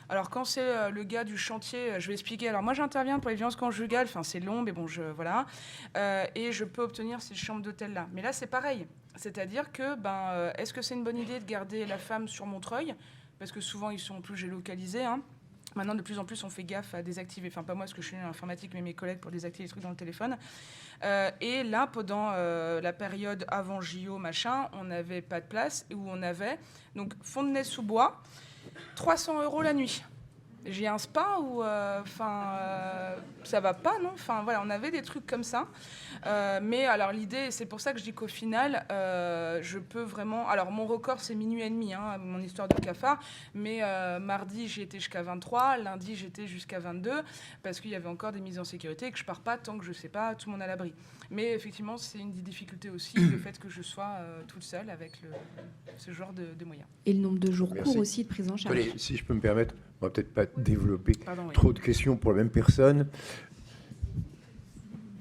alors quand c'est le gars du chantier, je vais expliquer. Alors moi j'interviens pour les violences conjugales, c'est long, mais bon, voilà. Et je peux obtenir ces chambres d'hôtel-là. Mais là c'est pareil. C'est-à-dire que, est-ce que c'est une bonne idée de garder la femme sur Montreuil ? Parce que souvent ils sont plus géolocalisés, hein. Maintenant, de plus en plus, on fait gaffe à désactiver. Enfin, pas moi, parce que je suis dans l'informatique, mais mes collègues pour désactiver les trucs dans le téléphone. Et là, pendant la période avant JO, on n'avait pas de place, où on avait donc Fontenay-sous-Bois, 300 € la nuit. J'ai un spa où, ça va pas, non ? Enfin, voilà, on avait des trucs comme ça. Mais alors, l'idée, c'est pour ça que je dis qu'au final, je peux vraiment... Alors, mon record, c'est minuit et demi, hein, mon histoire de cafard. Mais mardi, j'ai été jusqu'à 23. Lundi, j'étais jusqu'à 22. Parce qu'il y avait encore des mises en sécurité et que je pars pas tant que je sais pas tout le monde à l'abri. Mais effectivement, c'est une des difficultés aussi, le fait que je sois toute seule avec ce genre de moyens. Et le nombre de jours courts aussi de prise en charge. Allez, si je peux me permettre, on va peut-être pas développer trop de questions pour la même personne.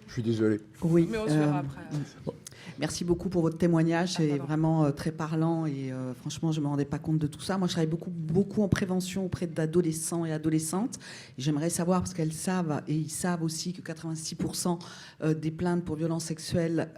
Je suis désolé. Oui. Mais on se verra après. Merci beaucoup pour votre témoignage, c'est vraiment très parlant et franchement, je ne me rendais pas compte de tout ça. Moi, je travaille beaucoup en prévention auprès d'adolescents et adolescentes. Et j'aimerais savoir, parce qu'elles savent, et ils savent aussi que 86% des plaintes pour violences sexuelles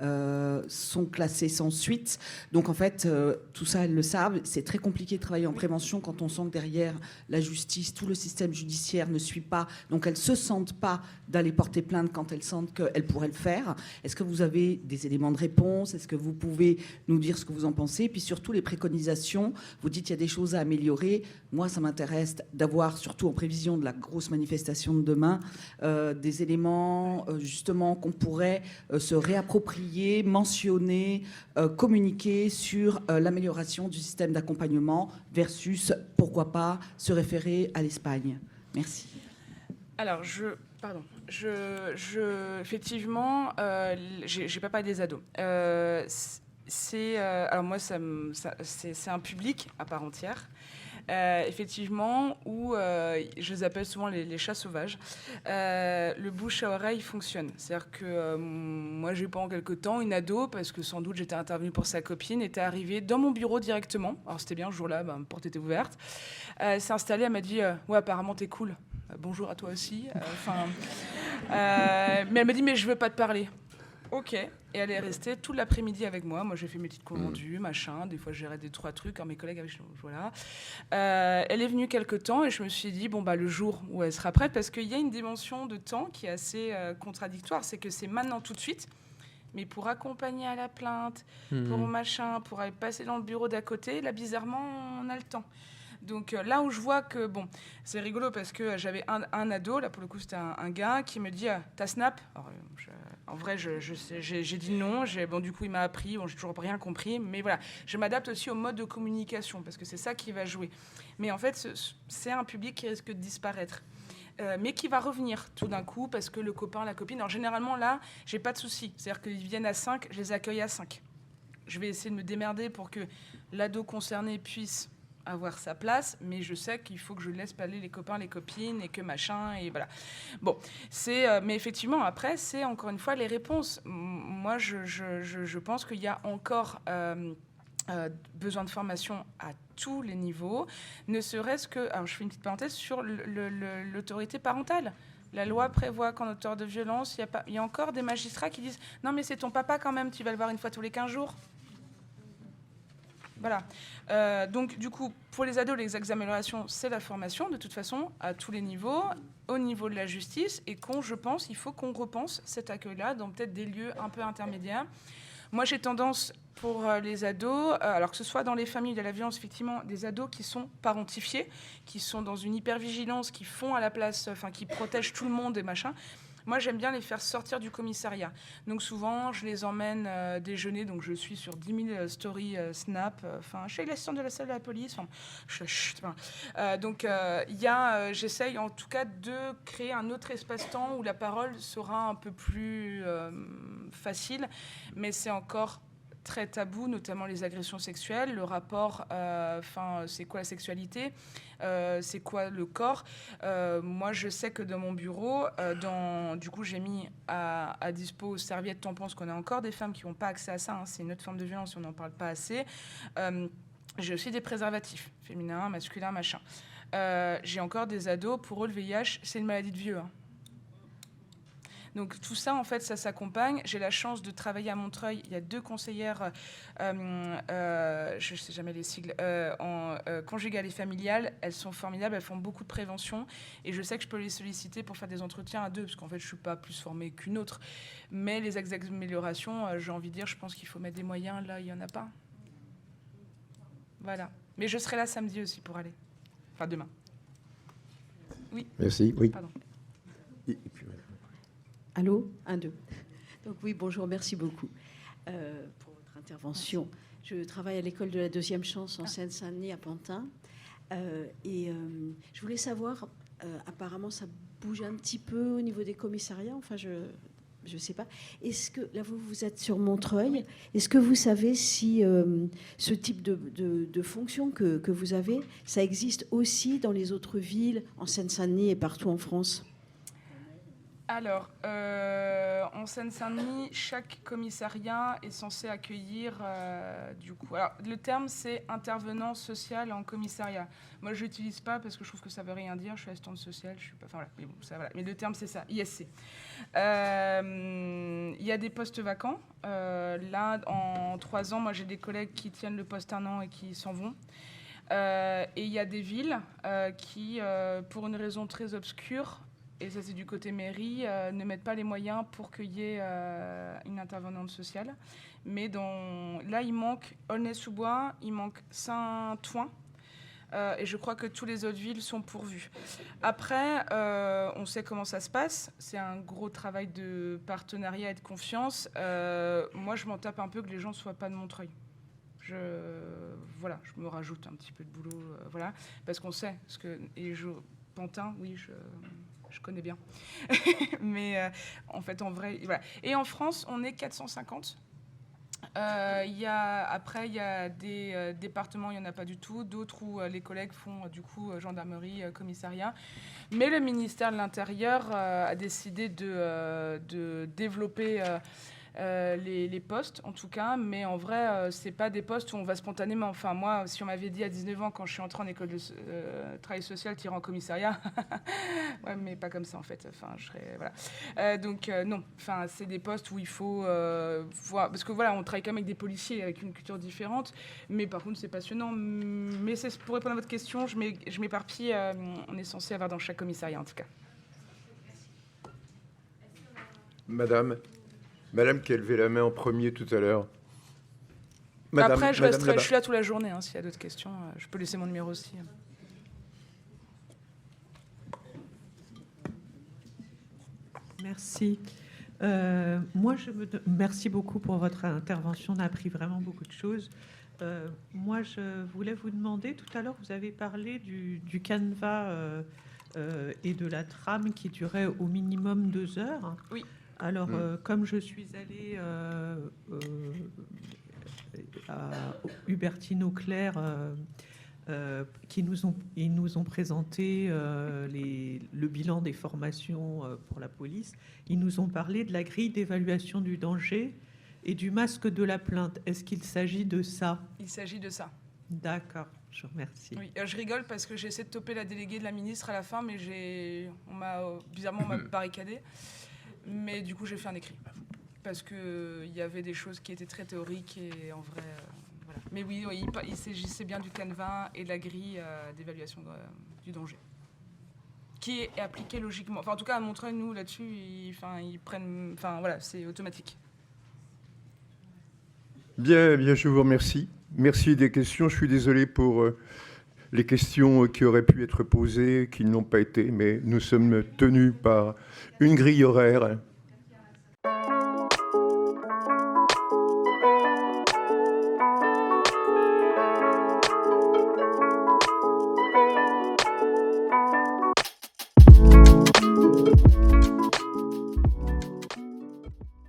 sont classées sans suite. Donc en fait, tout ça, elles le savent. C'est très compliqué de travailler en prévention quand on sent que derrière la justice, tout le système judiciaire ne suit pas. Donc elles ne se sentent pas d'aller porter plainte quand elles sentent qu'elles pourraient le faire. Est-ce que vous avez des éléments de réponse ? Est-ce que vous pouvez nous dire ce que vous en pensez ? Puis surtout les préconisations. Vous dites qu'il y a des choses à améliorer. Moi, ça m'intéresse d'avoir, surtout en prévision de la grosse manifestation de demain, des éléments justement qu'on pourrait se réapproprier, mentionner, communiquer sur l'amélioration du système d'accompagnement versus, pourquoi pas, se référer à l'Espagne. Merci. Alors, effectivement, j'ai pas parlé des ados. Alors moi, c'est un public à part entière. Effectivement, où je les appelle souvent les chats sauvages. Le bouche à oreille fonctionne. C'est-à-dire que moi, j'ai eu pendant quelques temps une ado, parce que sans doute j'étais intervenue pour sa copine, était arrivée dans mon bureau directement. Alors c'était bien, ce jour-là, ma porte était ouverte. Elle s'est installée, elle m'a dit « Ouais, apparemment, t'es cool. Bonjour à toi aussi. » mais elle m'a dit « Mais je veux pas te parler. » Ok. Et elle est restée tout l'après-midi avec moi. Moi, j'ai fait mes petites comptes rendus, machin. Des fois, je gérais 2-3 trucs. Alors, mes collègues avaient... Voilà. Elle est venue quelques temps et je me suis dit, le jour où elle sera prête, parce qu'il y a une dimension de temps qui est assez contradictoire. C'est que c'est maintenant, tout de suite. Mais pour accompagner à la plainte, pour machin, pour aller passer dans le bureau d'à côté, là, bizarrement, on a le temps. Donc là où je vois que, c'est rigolo parce que j'avais un ado, là pour le coup c'était un gars, qui me dit « T'as Snap ?» Alors, En vrai, j'ai dit non. Bon, du coup, il m'a appris. Bon, j'ai toujours rien compris. Mais voilà, je m'adapte aussi au mode de communication parce que c'est ça qui va jouer. Mais en fait, c'est un public qui risque de disparaître. Mais qui va revenir tout d'un coup parce que le copain, la copine... Alors, généralement, là, j'ai pas de souci. C'est-à-dire qu'ils viennent à 5, je les accueille à 5. Je vais essayer de me démerder pour que l'ado concerné puisse avoir sa place, mais je sais qu'il faut que je laisse parler les copains, les copines, et que machin, et voilà. Bon, mais effectivement, après, c'est encore une fois les réponses. Moi, je pense qu'il y a encore besoin de formation à tous les niveaux, ne serait-ce que... Alors, je fais une petite parenthèse sur l'autorité parentale. La loi prévoit qu'en auteur de violence, il y a encore des magistrats qui disent « Non, mais c'est ton papa quand même, tu vas le voir une fois tous les 15 jours. » Voilà. Donc, du coup, pour les ados, les axes d'amélioration, c'est la formation, de toute façon, à tous les niveaux, au niveau de la justice, et je pense, il faut qu'on repense cet accueil-là dans peut-être des lieux un peu intermédiaires. Moi, j'ai tendance, pour les ados, alors que ce soit dans les familles de la violence, effectivement, des ados qui sont parentifiés, qui sont dans une hypervigilance, qui font à la place, qui protègent tout le monde et machin. Moi, j'aime bien les faire sortir du commissariat. Donc, souvent, je les emmène déjeuner. Donc, je suis sur 10 000 stories Snap. Chez l'assistant de la salle de la police. Donc, j'essaye en tout cas de créer un autre espace-temps où la parole sera un peu plus facile. Mais c'est encore très tabou, notamment les agressions sexuelles, le rapport, c'est quoi la sexualité, c'est quoi le corps. Moi, je sais que dans mon bureau, du coup, j'ai mis à dispo serviettes, tampons, parce qu'on a encore des femmes qui n'ont pas accès à ça, hein, c'est une autre forme de violence, on n'en parle pas assez. J'ai aussi des préservatifs, féminins, masculins, machin. J'ai encore des ados, pour eux, le VIH, c'est une maladie de vieux, hein. Donc tout ça, en fait, ça s'accompagne. J'ai la chance de travailler à Montreuil. Il y a 2 conseillères, je ne sais jamais les sigles, en conjugale et familiale. Elles sont formidables, elles font beaucoup de prévention. Et je sais que je peux les solliciter pour faire des entretiens à 2, parce qu'en fait, je ne suis pas plus formée qu'une autre. Mais les axes d'amélioration, j'ai envie de dire, je pense qu'il faut mettre des moyens. Là, il n'y en a pas. Voilà. Mais je serai là samedi aussi pour aller. Enfin, demain. Oui. Merci. Oui. Pardon. Et puis, Allô ? 1, 2. Donc oui, bonjour, merci beaucoup pour votre intervention. Je travaille à l'école de la deuxième chance en Seine-Saint-Denis, à Pantin. Je voulais savoir, apparemment ça bouge un petit peu au niveau des commissariats, enfin je ne sais pas. Est-ce que, là vous êtes sur Montreuil, est-ce que vous savez si ce type de fonction que vous avez, ça existe aussi dans les autres villes, en Seine-Saint-Denis et partout en France ? Alors, en Seine-Saint-Denis, chaque commissariat est censé accueillir, du coup... Alors, le terme, c'est intervenant social en commissariat. Moi, je l'utilise pas parce que je trouve que ça veut rien dire. Je suis assistante sociale, je suis pas... Enfin, voilà. Mais bon, ça, voilà. Mais le terme, c'est ça, ISC. Il y a des postes vacants. Là, en 3 ans, moi, j'ai des collègues qui tiennent le poste 1 an et qui s'en vont. Et il y a des villes qui, pour une raison très obscure, et ça c'est du côté mairie, ne mettent pas les moyens pour qu'il y ait une intervenante sociale. Mais là, il manque Aulnay-sous-Bois, il manque Saint-Ouen, et je crois que toutes les autres villes sont pourvues. Après, on sait comment ça se passe. C'est un gros travail de partenariat et de confiance. Moi, je m'en tape un peu que les gens ne soient pas de Montreuil. Je me rajoute un petit peu de boulot, voilà, parce qu'on sait. Pantin, oui, je connais bien. Mais en fait, en vrai, voilà. Et en France, on est 450. Après, il y a des départements, il n'y en a pas du tout. D'autres où les collègues font, du coup, gendarmerie, commissariat. Mais le ministère de l'Intérieur a décidé de développer... les postes, en tout cas, mais en vrai, c'est pas des postes où on va spontanément. Enfin, moi, si on m'avait dit à 19 ans, quand je suis entrée en école de travail social, tirant en commissariat, ouais, mais pas comme ça, en fait. Enfin, je serais... Voilà. Donc, non. Enfin, c'est des postes où il faut voir... Parce que, voilà, on travaille quand même avec des policiers avec une culture différente, mais par contre, c'est passionnant. Mais pour répondre à votre question, je m'éparpille. On est censé avoir dans chaque commissariat, en tout cas. Madame qui a levé la main en premier tout à l'heure. Après, je suis là toute la journée. S'il y a d'autres questions, je peux laisser mon numéro aussi. Merci. Moi, merci beaucoup pour votre intervention. On a appris vraiment beaucoup de choses. Moi, je voulais vous demander, tout à l'heure, vous avez parlé du canevas et de la trame qui durait au minimum 2 heures. Oui. Alors, comme je suis allée à Hubertine Auclair, ils nous ont présenté le bilan des formations pour la police. Ils nous ont parlé de la grille d'évaluation du danger et du masque de la plainte. Est-ce qu'il s'agit de ça? Il s'agit de ça. D'accord, je vous remercie. Oui, je rigole parce que j'ai essayé de toper la déléguée de la ministre à la fin, mais bizarrement, on m'a barricadé. Mais du coup, j'ai fait un écrit. Parce qu'il y avait des choses qui étaient très théoriques et en vrai... voilà. Mais oui, il s'agissait bien du canevas et de la grille d'évaluation du danger. Qui est appliquée logiquement. Enfin, en tout cas, à Montreuil, nous, là-dessus, ils prennent... Enfin, voilà, c'est automatique. Bien, je vous remercie. Merci des questions. Je suis désolé pour les questions qui auraient pu être posées, qui n'ont pas été, mais nous sommes tenus par une grille horaire